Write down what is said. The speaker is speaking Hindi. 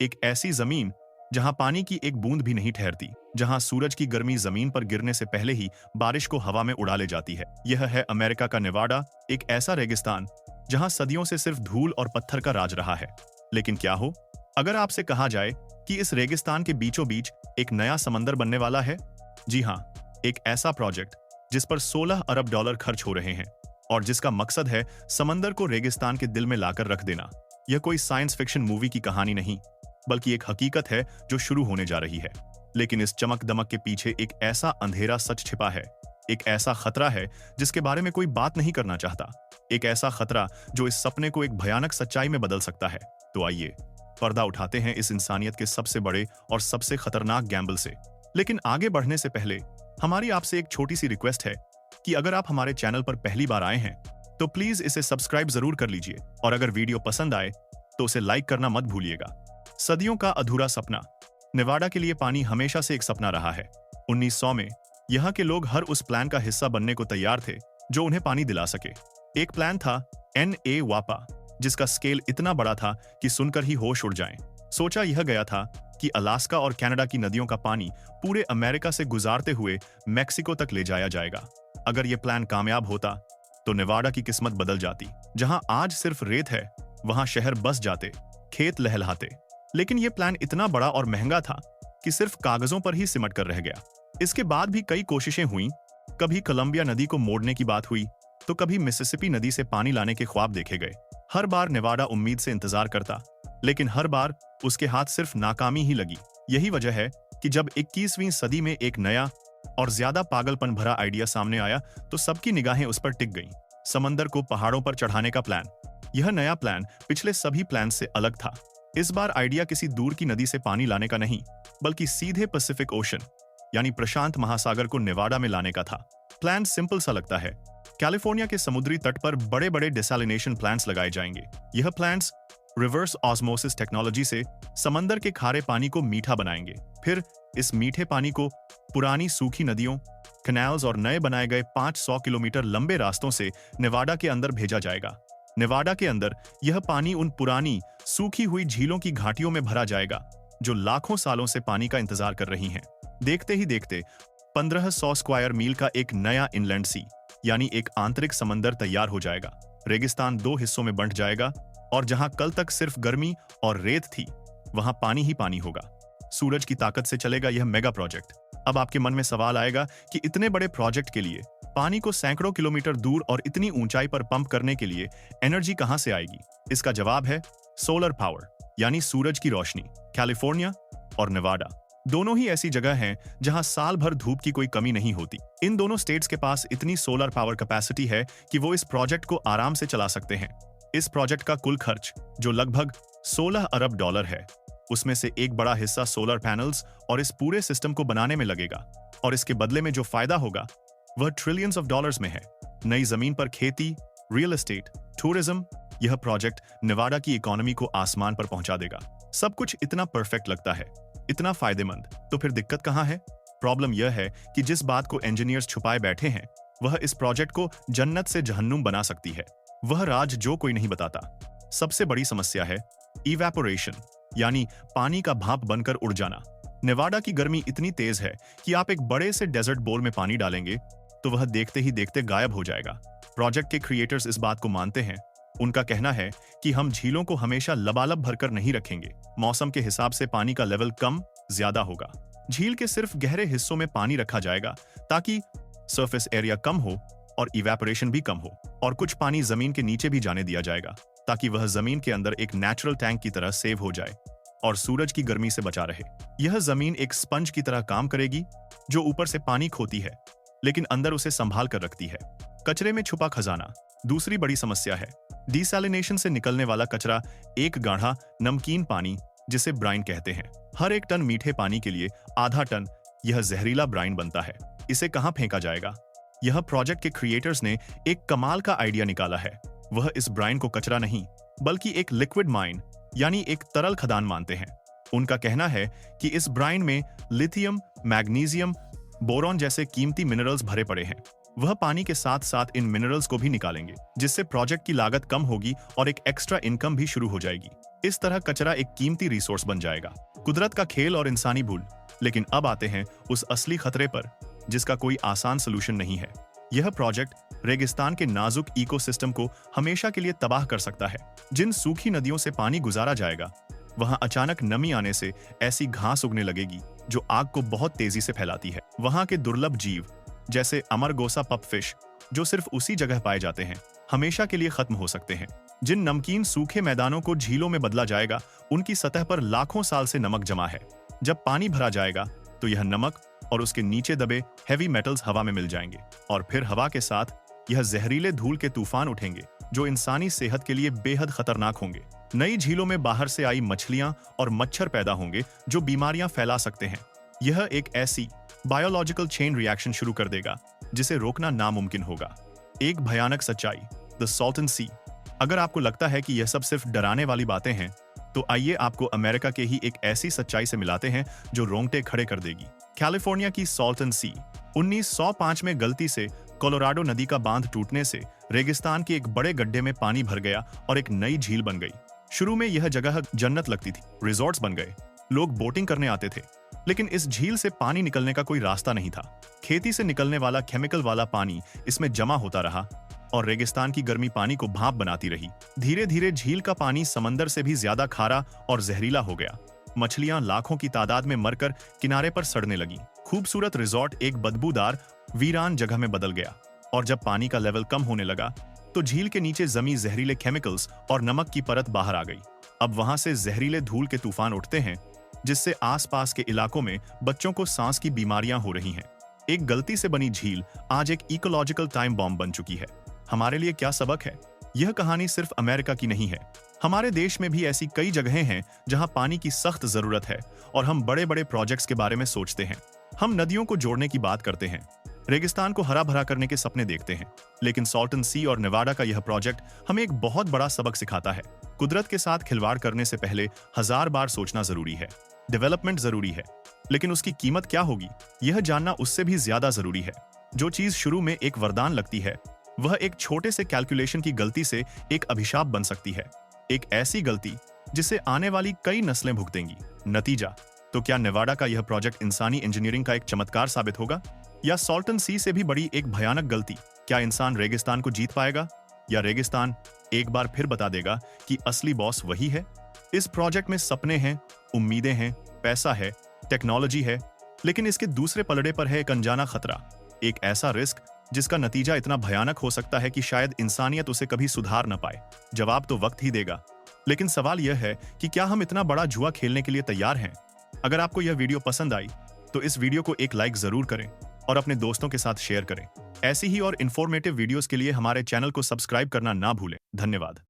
एक ऐसी जमीन जहां पानी की एक बूंद भी नहीं ठहरती, जहां सूरज की गर्मी जमीन पर गिरने से पहले ही बारिश को हवा में उड़ा ले जाती है। यह है अमेरिका का नेवाडा, एक ऐसा रेगिस्तान जहां सदियों से सिर्फ धूल और पत्थर का राज रहा है। लेकिन क्या हो अगर आपसे कहा जाए कि इस रेगिस्तान के बीचों बीच एक नया समंदर बनने वाला है? जी हाँ, एक ऐसा प्रोजेक्ट जिस पर 16 अरब डॉलर खर्च हो रहे हैं और जिसका मकसद है समंदर को रेगिस्तान के दिल में लाकर रख देना। यह कोई साइंस फिक्शन मूवी की कहानी नहीं, बल्कि एक हकीकत है जो शुरू होने जा रही है। लेकिन इस चमक दमक के पीछे एक ऐसा अंधेरा सच छिपा है, एक ऐसा खतरा है जिसके बारे में कोई बात नहीं करना चाहता, एक ऐसा खतरा जो इस सपने को एक भयानक सच्चाई में बदल सकता है। तो आइए पर्दा उठाते हैं इस इंसानियत के सबसे बड़े और सबसे खतरनाक गैम्बल से। लेकिन आगे बढ़ने से पहले हमारी आपसे एक छोटी सी रिक्वेस्ट है कि अगर आप हमारे चैनल पर पहली बार आए हैं तो प्लीज इसे सब्सक्राइब जरूर कर लीजिए, और अगर वीडियो पसंद आए तो उसे लाइक करना मत भूलिएगा। सदियों का अधूरा सपना। नेवाडा के लिए पानी हमेशा से एक सपना रहा है। 1900 में यहाँ के लोग हर उस प्लान का हिस्सा बनने को तैयार थे जो उन्हें पानी दिला सके। एक प्लान था NA वापा, जिसका स्केल इतना बड़ा था कि सुनकर ही होश उड़ जाएं। सोचा यह गया था कि अलास्का और कनाडा की नदियों का पानी पूरे अमेरिका से गुजारते हुए मैक्सिको तक ले जाया जाएगा। अगर यह प्लान कामयाब होता तो नेवाडा की किस्मत बदल जाती। जहां आज सिर्फ रेत है, वहां शहर बस जाते, खेत लहलहाते। लेकिन यह प्लान इतना बड़ा और महंगा था कि सिर्फ कागजों पर ही सिमट कर रह गया। इसके बाद भी कई कोशिशें हुई। कभी कोलंबिया नदी को मोड़ने की बात हुई, तो कभी मिसिसिपी नदी से पानी लाने के ख्वाब देखे गए। हर बार नेवाडा उम्मीद से इंतजार करता, लेकिन हर बार उसके हाथ सिर्फ नाकामी ही लगी। यही वजह है कि जब 21वीं सदी में एक नया और ज्यादा पागलपन भरा आइडिया सामने आया तो सबकी निगाहें उस पर टिक गईं। समंदर को पहाड़ों पर चढ़ाने का प्लान। यह नया प्लान पिछले सभी प्लान से अलग था। इस बार आइडिया किसी दूर की नदी से पानी लाने का नहीं, बल्कि सीधे पैसिफिक ओशन यानी प्रशांत महासागर को नेवाडा में लाने का था। प्लान सिंपल सा लगता है। कैलिफोर्निया के समुद्री तट पर बड़े बड़े डिसैलिनेशन प्लांट्स लगाए जाएंगे। यह प्लांट्स रिवर्स ऑस्मोसिस टेक्नोलॉजी से समंदर के खारे पानी को मीठा बनाएंगे। फिर इस मीठे पानी को पुरानी सूखी नदियों, कैनाल्स और नए बनाए गए 500 किलोमीटर लंबे रास्तों से नेवाडा के अंदर भेजा जाएगा। नेवाडा के अंदर यह पानी उन पुरानी सूखी हुई झीलों की घाटियों में भरा जाएगा जो लाखों सालों से पानी का इंतजार कर रही हैं। देखते ही देखते 1500 स्क्वायर मील का एक नया इनलैंड सी यानी एक आंतरिक समंदर तैयार हो जाएगा। रेगिस्तान दो हिस्सों में बंट जाएगा और जहां कल तक सिर्फ गर्मी और रेत थी, वहां पानी ही पानी होगा। सूरज की ताकत से चलेगा यह मेगा प्रोजेक्ट। अब आपके मन में सवाल आएगा कि इतने बड़े प्रोजेक्ट के लिए पानी को सैकड़ों किलोमीटर दूर और इतनी ऊंचाई पर पंप करने के लिए एनर्जी कहां से आएगी? इसका जवाब है सोलर पावर, यानी सूरज की रोशनी। कैलिफोर्निया और नेवाडा दोनों ही ऐसी जगह हैं जहां साल भर धूप की कोई कमी नहीं होती। इन दोनों स्टेट्स के पास इतनी सोलर पावर कैपेसिटी है कि वो इस प्रोजेक्ट को आराम से चला सकते हैं। इस प्रोजेक्ट का कुल खर्च, जो लगभग 16 अरब डॉलर है, उसमें से एक बड़ा हिस्सा सोलर पैनल्स और इस पूरे सिस्टम को बनाने में लगेगा, और इसके बदले में जो फायदा होगा वह ट्रिलियंस ऑफ डॉलर्स में है। नई जमीन पर खेती, रियल एस्टेट, टूरिज्म। यह प्रोजेक्ट नेवाडा की इकोनॉमी को आसमान पर पहुंचा देगा। सब कुछ इतना परफेक्ट लगता है, इतना फायदेमंद, तो फिर दिक्कत कहां है? प्रॉब्लम यह है कि जिस बात को इंजीनियर्स छुपाए बैठे हैं, वह इस प्रोजेक्ट को जन्नत से जहन्नुम बना सकती है। वह राज जो कोई नहीं बताता। सबसे बड़ी समस्या है इवेपोरेशन, यानी पानी का भाप बनकर उड़ जाना। नेवाडा की गर्मी इतनी तेज है कि आप एक बड़े से डेजर्ट बोल में पानी डालेंगे तो वह देखते ही देखते गायब हो जाएगा। प्रोजेक्ट के क्रिएटर्स इस बात को मानते हैं। उनका कहना है कि हम झीलों को हमेशा लबालब भरकर नहीं रखेंगे। मौसम के हिसाब से पानी का लेवल कम ज्यादा होगा। झील के सिर्फ गहरे हिस्सों में पानी रखा जाएगा ताकि सरफेस एरिया कम हो और इवेपोरेशन भी कम हो, और कुछ पानी जमीन के नीचे भी जाने दिया जाएगा ताकि वह जमीन के अंदर एक नेचुरल टैंक की तरह सेव हो जाए और सूरज की गर्मी से बचा रहे। यह जमीन एक स्पंज की तरह काम करेगी जो ऊपर से पानी खोती है लेकिन अंदर उसे संभाल कर रखती है। कचरे में छुपा खजाना दूसरी बड़ी समस्या है। डिसैलिनेशन से निकलने वाला कचरा एक गाढ़ा नमकीन पानी, जिसे ब्राइन कहते हैं। हर एक टन मीठे पानी के लिए आधा टन यह जहरीला ब्राइन बनता है। इसे कहां फेंका जाएगा? यह प्रोजेक्ट के क्रिएटर्स ने एक कमाल का आइडिया निकाला है। वह इस ब्राइन को कचरा नहीं, बल्कि एक लिक्विड माइन यानी एक तरल खदान मानते हैं। उनका कहना है कि इस ब्राइन में लिथियम, मैग्नीशियम, बोरॉन जैसे कीमती मिनरल्स भरे पड़े हैं। वह पानी के साथ साथ इन मिनरल्स को भी निकालेंगे, जिससे प्रोजेक्ट की लागत कम होगी और एक एक्स्ट्रा इनकम भी शुरू हो जाएगी। इस तरह कचरा एक कीमती रिसोर्स बन जाएगा। कुदरत का खेल और इंसानी भूल। लेकिन अब आते हैं उस असली खतरे पर, जिसका कोई आसान सलूशन नहीं है। यह प्रोजेक्ट रेगिस्तान के नाजुक इकोसिस्टम को हमेशा के लिए तबाह कर सकता है। जिन सूखी नदियों से पानी गुजारा जाएगा, वहां अचानक नमी आने से ऐसी घास उगने लगेगी जो आग को बहुत तेजी से फैलाती है। वहां के दुर्लभ जीव जैसे अमरगोसा पपफिश, जो सिर्फ उसी जगह पाए जाते हैं, हमेशा के लिए खत्म हो सकते हैं। जिन नमकीन सूखे मैदानों को झीलों में बदला जाएगा, उनकी सतह पर लाखों साल से नमक जमा है। जब पानी भरा जाएगा तो यह नमक और उसके नीचे दबे हैवी मेटल्स हवा में मिल जाएंगे, और फिर हवा के साथ यह जहरीले धूल के तूफान उठेंगे जो इंसानी सेहत के लिए बेहद खतरनाक होंगे। नई झीलों में बाहर से आई मछलियां और मच्छर पैदा होंगे जो बीमारियां फैला सकते हैं। यह एक ऐसी बायोलॉजिकल चेन रिएक्शन शुरू कर देगा जिसे रोकना नामुमकिन होगा। एक भयानक सच्चाई, द सॉल्टन सी। अगर आपको लगता है कि यह सब सिर्फ डराने वाली बातें हैं, तो आइए आपको अमेरिका के ही एक ऐसी सच्चाई से मिलाते हैं जो रोंगटे खड़े कर देगी। कैलिफोर्निया की सॉल्टन सी। 1905 में गलती से कोलोराडो नदी का बांध टूटने से रेगिस्तान के एक बड़े गड्ढे में पानी भर गया और एक नई झील बन गई। शुरू में यह जगह जन्नत लगती थी, रिजॉर्ट्स बन गए, लोग बोटिंग करने आते थे। लेकिन इस झील से पानी निकलने का कोई रास्ता नहीं था। खेती से निकलने वाला केमिकल वाला पानी इसमें जमा होता रहा और रेगिस्तान की गर्मी पानी को भाप बनाती रही। धीरे धीरे झील का पानी समंदर से भी ज्यादा खारा और जहरीला हो गया। मछलियां लाखों की तादाद में मरकर किनारे पर सड़ने लगी। खूबसूरत रिजॉर्ट एक बदबूदार वीरान जगह में बदल गया। और जब पानी का लेवल कम होने लगा तो झील के नीचे जमी जहरीले केमिकल्स और नमक की परत बाहर आ गई। अब वहां से जहरीले धूल के तूफान उठते हैं, जिससे आसपास के इलाकों में बच्चों को सांस की बीमारियां हो रही हैं। एक गलती से बनी झील आज एक इकोलॉजिकल टाइम बॉम्ब बन चुकी है। हमारे लिए क्या सबक है? यह कहानी सिर्फ अमेरिका की नहीं है। हमारे देश में भी ऐसी कई जगहें हैं जहां पानी की सख्त जरूरत है और हम बड़े बड़े प्रोजेक्ट्स के बारे में सोचते हैं। हम नदियों को जोड़ने की बात करते हैं, रेगिस्तान को हरा भरा करने के सपने देखते हैं, लेकिन सॉल्टन सी और नेवाडा का यह प्रोजेक्ट हमें एक बहुत बड़ा सबक सिखाता है। कुदरत के साथ खिलवाड़ करने से पहले 1000 बार सोचना जरूरी है। डेवलपमेंट जरूरी है, लेकिन उसकी कीमत क्या होगी, यह जानना उससे भी ज्यादा जरूरी है। जो चीज शुरू में एक वरदान लगती है, वह एक छोटे से कैलकुलेशन की गलती से एक अभिशाप बन सकती है। एक ऐसी गलती जिसे आने वाली कई नस्लें भुगतेंगी। नतीजा, तो क्या नेवाडा का यह प्रोजेक्ट इंसानी इंजीनियरिंग का एक चमत्कार साबित होगा, या सॉल्टन सी से भी बड़ी एक भयानक गलती? क्या इंसान रेगिस्तान को जीत पाएगा, या रेगिस्तान एक बार फिर बता देगा कि असली बॉस वही है? इस प्रोजेक्ट में सपने हैं, उम्मीदें हैं, पैसा है, टेक्नोलॉजी है, लेकिन इसके दूसरे पलड़े पर है एक अनजाना खतरा, एक ऐसा रिस्क जिसका नतीजा इतना भयानक हो सकता है कि शायद इंसानियत उसे कभी सुधार न पाए। जवाब तो वक्त ही देगा, लेकिन सवाल यह है कि क्या हम इतना बड़ा जुआ खेलने के लिए तैयार हैं? अगर आपको यह वीडियो पसंद आई तो इस वीडियो को एक लाइक जरूर करें और अपने दोस्तों के साथ शेयर करें। ऐसी ही और इन्फॉर्मेटिव वीडियोस के लिए हमारे चैनल को सब्सक्राइब करना ना भूलें। धन्यवाद।